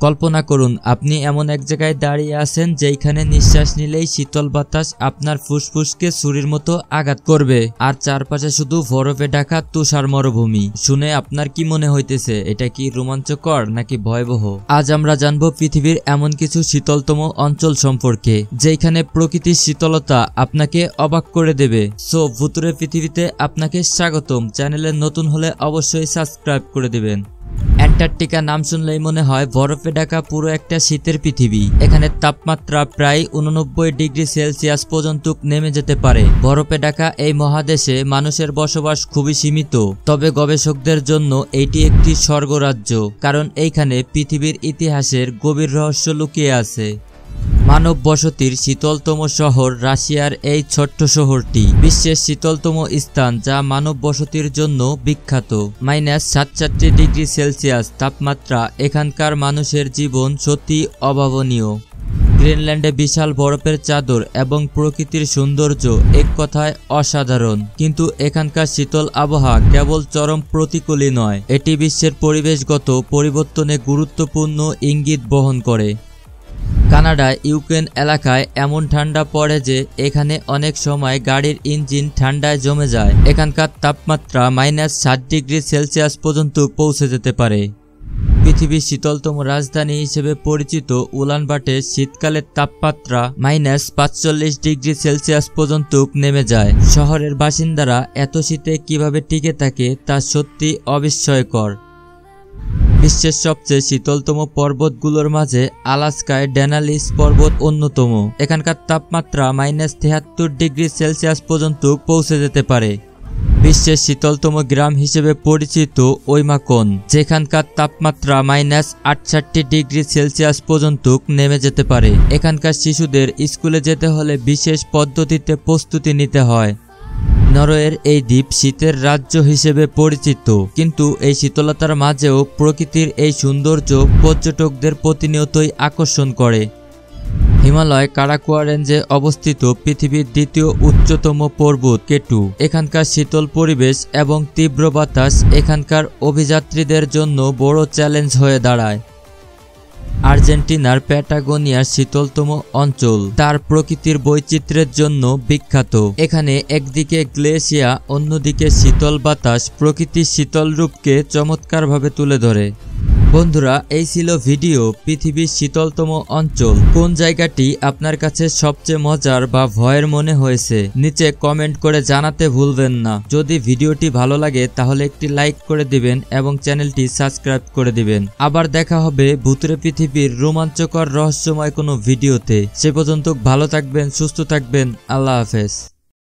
কল্পনা করুন আপনি এমন এক জায়গায় দাঁড়িয়ে আছেন যেখানে নিঃশ্বাস নিলেই শীতল বাতাস আপনার ফুসফুসকে ছুরির মতো আঘাত করবে, আর চারপাশে শুধু বরফে ঢাকা তুষার মরুভূমি। শুনে আপনার কি মনে হইতেছে, এটা কি রোমাঞ্চকর নাকি ভয়াবহ? আজ আমরা জানবো পৃথিবীর এমন কিছু শীতলতম অঞ্চল সম্পর্কে যেখানে প্রকৃতির শীতলতা আপনাকে অবাক করে দেবে। সো ভুতুরে পৃথিবীতে আপনাকে স্বাগতম। চ্যানেলে নতুন হলে অবশ্যই সাবস্ক্রাইব করে দিবেন। অ্যান্টার্কটিকা নাম শুনলেই মনে হয় বরফে ঢাকা পুরো একটা শীতের পৃথিবী। এখানে তাপমাত্রা প্রায় 89 ডিগ্রি সেলসিয়াস পর্যন্ত নেমে যেতে পারে। বরফে ঢাকা এই মহাদেশে মানুষের বসবাস খুবই সীমিত, তবে গবেষকদের জন্য এটি একটি স্বর্গরাজ্য, কারণ এইখানে পৃথিবীর ইতিহাসের গভীর রহস্য লুকিয়ে আছে। মানব বসতির শীতলতম শহর রাশিয়ার এই ছোট্ট শহরটি বিশ্বের শীতলতম স্থান, যা মানব বসতির জন্য বিখ্যাত। -67 ডিগ্রি সেলসিয়াস তাপমাত্রা। এখানকার মানুষের জীবন সত্যি অভাবনীয়। গ্রিনল্যান্ডে বিশাল বরফের চাদর এবং প্রকৃতির সৌন্দর্য এক কথায় অসাধারণ, কিন্তু এখানকার শীতল আবহাওয়া কেবল চরম প্রতিকূলই নয়, এটি বিশ্বের পরিবেশগত পরিবর্তনে গুরুত্বপূর্ণ ইঙ্গিত বহন করে। কানাডায় ইউক্রেন এলাকায় এমন ঠান্ডা পড়ে যে এখানে অনেক সময় গাড়ির ইঞ্জিন ঠান্ডায় জমে যায়। এখানকার তাপমাত্রা -7 ডিগ্রি সেলসিয়াস পর্যন্ত পৌঁছে যেতে পারে। পৃথিবীর শীতলতম রাজধানী হিসেবে পরিচিত উলানবাটে শীতকালের তাপমাত্রা -45 ডিগ্রি সেলসিয়াস পর্যন্ত নেমে যায়। শহরের বাসিন্দারা এত শীতে কিভাবে টিকে থাকে তা সত্যি অবিস্ময়কর। বিশ্বের সবচেয়ে শীতলতম পর্বতগুলোর মাঝে আলাস্কায় ডেনালিস পর্বত অন্যতম। এখানকার তাপমাত্রা -73 ডিগ্রি সেলসিয়াস পর্যন্ত পৌঁছে যেতে পারে। বিশ্বের শীতলতম গ্রাম হিসেবে পরিচিত ওইমাকন, যেখানকার তাপমাত্রা -68 ডিগ্রি সেলসিয়াস পর্যন্ত নেমে যেতে পারে। এখানকার শিশুদের স্কুলে যেতে হলে বিশেষ পদ্ধতিতে প্রস্তুতি নিতে হয়। নরওয়ের এই দ্বীপ শীতের রাজ্য হিসেবে পরিচিত, কিন্তু এই শীতলতার মাঝেও প্রকৃতির এই সৌন্দর্য পর্যটকদের প্রতিনিয়তই আকর্ষণ করে। হিমালয় কারাকোয়া রেঞ্জে অবস্থিত পৃথিবীর দ্বিতীয় উচ্চতম পর্বত কেটু। এখানকার শীতল পরিবেশ এবং তীব্র বাতাস এখানকার অভিযাত্রীদের জন্য বড় চ্যালেঞ্জ হয়ে দাঁড়ায়। আর্জেন্টিনার প্যাটাগোনিয়ার শীতলতম অঞ্চল তার প্রকৃতির বৈচিত্র্যের জন্য বিখ্যাত। এখানে একদিকে গ্লেশিয়ার, অন্যদিকে শীতল বাতাস প্রকৃতির শীতল রূপকে চমৎকারভাবে তুলে ধরে। বন্ধুরা, এই ছিল ভিডিও পৃথিবীর শীতলতম অঞ্চল। কোন জায়গাটি আপনার কাছে সবচেয়ে মজার বা ভয়ের মনে হয়েছে নিচে কমেন্ট করে জানাতে ভুলবেন না। যদি ভিডিওটি ভালো লাগে তাহলে একটি লাইক করে দিবেন এবং চ্যানেলটি সাবস্ক্রাইব করে দিবেন। আবার দেখা হবে ভুতুরে পৃথিবীর রোমাঞ্চকর রহস্যময় কোনো ভিডিওতে। সে পর্যন্ত ভালো থাকবেন, সুস্থ থাকবেন। আল্লাহ হাফেজ।